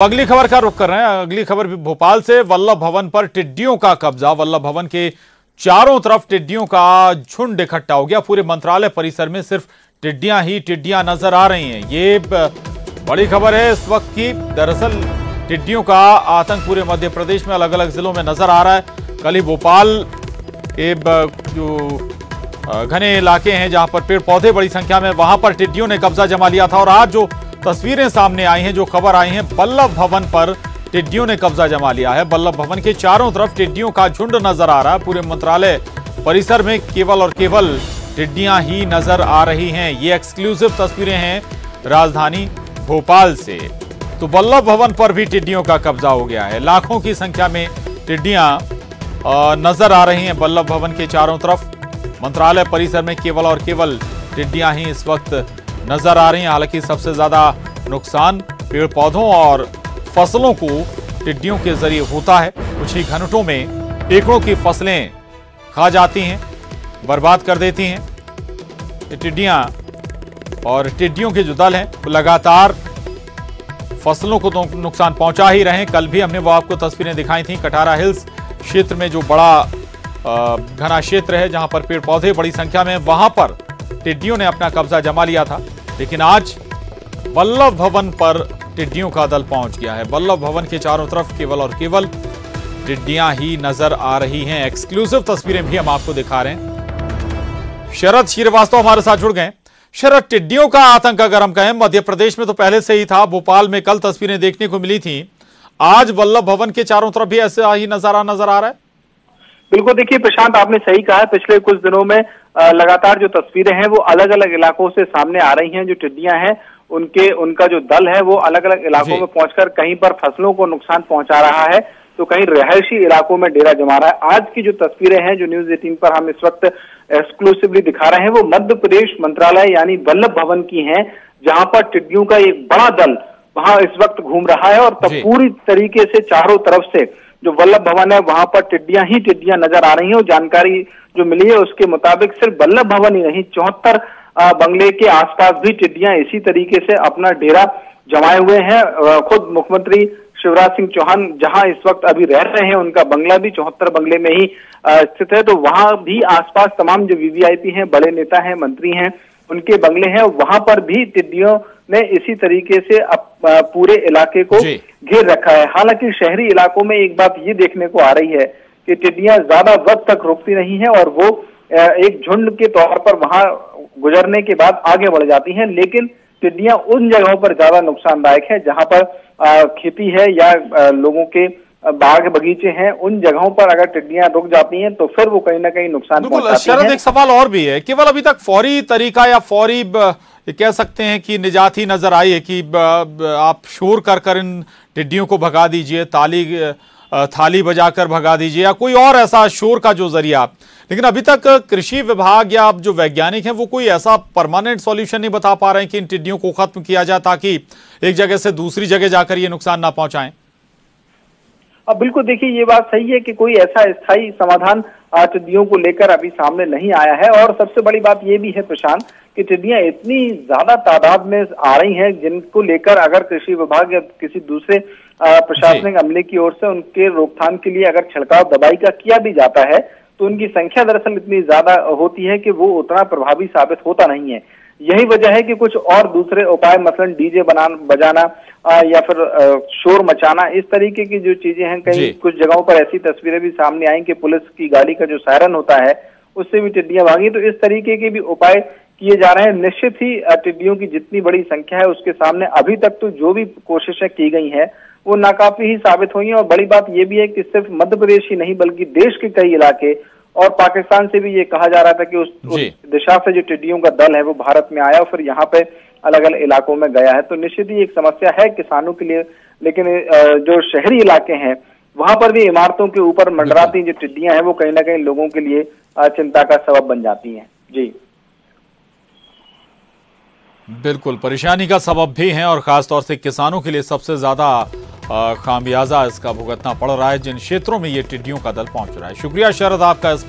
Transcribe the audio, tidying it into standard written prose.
अगली खबर का रुख कर रहे हैं। अगली खबर भी भोपाल से। वल्लभ भवन पर टिड्डियों का कब्जा। वल्लभ भवन के चारों तरफ टिड्डियों का झुंड इकट्ठा हो गया। पूरे मंत्रालय परिसर में सिर्फ टिड्डियां ही टिड्डियां नजर आ रही हैं। ये बड़ी खबर है इस वक्त की। दरअसल टिड्डियों का आतंक पूरे मध्य प्रदेश में अलग अलग जिलों में नजर आ रहा है। कल ही भोपाल के जो घने इलाके हैं जहां पर पेड़ पौधे बड़ी संख्या में, वहां पर टिड्डियों ने कब्जा जमा लिया था। और आज जो तस्वीरें सामने आई हैं, जो खबर आई हैं, वल्लभ भवन पर टिड्डियों ने कब्जा जमा लिया है। वल्लभ भवन के चारों तरफ टिड्डियों का झुंड नजर आ रहा है। पूरे मंत्रालय परिसर में केवल और केवल टिड्डियां ही नजर आ रही हैं। ये एक्सक्लूसिव तस्वीरें हैं राजधानी भोपाल से। तो वल्लभ भवन पर भी टिड्डियों का कब्जा हो गया है। लाखों की संख्या में टिड्डियां नजर आ रही हैं वल्लभ भवन के चारों तरफ। मंत्रालय परिसर में केवल और केवल टिड्डियां ही इस वक्त नजर आ रही हैं। हालांकि सबसे ज्यादा नुकसान पेड़ पौधों और फसलों को टिड्डियों के जरिए होता है। कुछ ही घंटों में एकड़ों की फसलें खा जाती हैं, बर्बाद कर देती हैं ये टिड्डियां। और टिड्डियों के जो दल हैं वो लगातार फसलों को तो नुकसान पहुंचा ही रहे हैं। कल भी हमने वो आपको तस्वीरें दिखाई थी। कटारा हिल्स क्षेत्र में जो बड़ा घना क्षेत्र है जहां पर पेड़ पौधे बड़ी संख्या में, वहां पर टिड्डियों ने अपना कब्जा जमा लिया था। लेकिन आज वल्लभ भवन पर टिड्डियों का दल पहुंच गया है। वल्लभ भवन के चारों तरफ केवल और केवल टिड्डियां ही नजर आ रही हैं। एक्सक्लूसिव तस्वीरें भी हम आपको दिखा रहे हैं। शरद श्रीवास्तव हमारे साथ जुड़ गए। शरद, टिड्डियों का आतंक अगर हम कहें मध्य प्रदेश में तो पहले से ही था। भोपाल में कल तस्वीरें देखने को मिली थी। आज वल्लभ भवन के चारों तरफ भी ऐसा ही नजर आ रहा है। बिल्कुल, देखिए प्रशांत, आपने सही कहा है। पिछले कुछ दिनों में लगातार जो तस्वीरें हैं वो अलग अलग इलाकों से सामने आ रही हैं। जो टिड्डियां हैं उनका जो दल है वो अलग अलग इलाकों में पहुंचकर कहीं पर फसलों को नुकसान पहुंचा रहा है तो कहीं रिहायशी इलाकों में डेरा जमा रहा है। आज की जो तस्वीरें हैं जो न्यूज 18 पर हम इस वक्त एक्सक्लूसिवली दिखा रहे हैं वो मध्य प्रदेश मंत्रालय यानी वल्लभ भवन की हैं, जहां पर टिड्डियों का एक बड़ा दल वहां इस वक्त घूम रहा है। और तब पूरी तरीके से चारों तरफ से जो वल्लभ भवन है वहां पर टिड्डियां ही टिड्डियां नजर आ रही हैं। और जानकारी जो मिली है उसके मुताबिक सिर्फ वल्लभ भवन ही नहीं, 74 बंगले के आसपास भी टिड्डियां इसी तरीके से अपना डेरा जमाए हुए हैं। खुद मुख्यमंत्री शिवराज सिंह चौहान जहां इस वक्त अभी रह रहे हैं, उनका बंगला भी 74 बंगले में ही स्थित है। तो वहां भी आसपास तमाम जो वीवीआईपी हैं, बड़े नेता हैं, मंत्री हैं, उनके बंगले हैं। वहां पर भी टिड्डियों ने इसी तरीके से पूरे इलाके को घेर रखा है। हालांकि शहरी इलाकों में एक बात ये देखने को आ रही है कि टिड्डियां ज्यादा वक्त तक रुकती नहीं है और वो एक झुंड के तौर पर वहां गुजरने के बाद आगे बढ़ जाती हैं। लेकिन टिड्डियां उन जगहों पर ज्यादा नुकसानदायक है जहां पर खेती है या लोगों के बाग बगीचे हैं। उन जगहों पर अगर टिड्डियां रुक जाती हैं तो फिर वो कहीं ना कहीं नुकसान पहुंचाती हैं। शरद, एक सवाल और भी है। केवल अभी तक फौरी तरीका या फौरी कह सकते हैं कि निजात ही नजर आई है कि आप शोर कर इन टिड्डियों को भगा दीजिए, थाली बजाकर भगा दीजिए, या कोई और ऐसा शोर का जो जरिया। लेकिन अभी तक कृषि विभाग या जो वैज्ञानिक हैं वो कोई ऐसा परमानेंट सॉल्यूशन नहीं बता पा रहे हैं कि इन टिड्डियों को खत्म किया जाए ताकि एक जगह से दूसरी जगह जाकर ये नुकसान ना पहुंचाएं। अब बिल्कुल, देखिए ये बात सही है कि कोई ऐसा स्थायी समाधान टिड्डियों को लेकर अभी सामने नहीं आया है। और सबसे बड़ी बात ये भी है प्रशांत कि टिड्डियां इतनी ज्यादा तादाद में आ रही हैं जिनको लेकर अगर कृषि विभाग या किसी दूसरे प्रशासनिक अमले की ओर से उनके रोकथाम के लिए अगर छिड़काव दवाई का किया भी जाता है तो उनकी संख्या दरअसल इतनी ज्यादा होती है कि वो उतना प्रभावी साबित होता नहीं है। यही वजह है कि कुछ और दूसरे उपाय, मसलन डीजे बजाना या फिर शोर मचाना, इस तरीके की जो चीजें हैं, कहीं कुछ जगहों पर ऐसी तस्वीरें भी सामने आई कि पुलिस की गाड़ी का जो सायरन होता है उससे भी टिड्डियां भागी। तो इस तरीके के भी उपाय किए जा रहे हैं। निश्चित ही टिड्डियों की जितनी बड़ी संख्या है उसके सामने अभी तक तो जो भी कोशिशें की गई हैं वो नाकाफी ही साबित हुई हैं। और बड़ी बात ये भी है कि सिर्फ मध्य प्रदेश ही नहीं बल्कि देश के कई इलाके और पाकिस्तान से भी ये कहा जा रहा था कि उस दिशा से जो टिड्डियों का दल है वो भारत में आया और फिर यहाँ पे अलग अलग इलाकों में गया है। तो निश्चित ही एक समस्या है किसानों के लिए। लेकिन जो शहरी इलाके हैं वहां पर भी इमारतों के ऊपर मंडराती जो टिड्डियां हैं वो कहीं ना कहीं लोगों के लिए चिंता का सबब बन जाती हैं। जी बिल्कुल, परेशानी का सबब भी हैं और खासतौर से किसानों के लिए सबसे ज्यादा खामियाजा इसका भुगतना पड़ रहा है जिन क्षेत्रों में ये टिड्डियों का दल पहुंच रहा है। शुक्रिया शरद आपका इस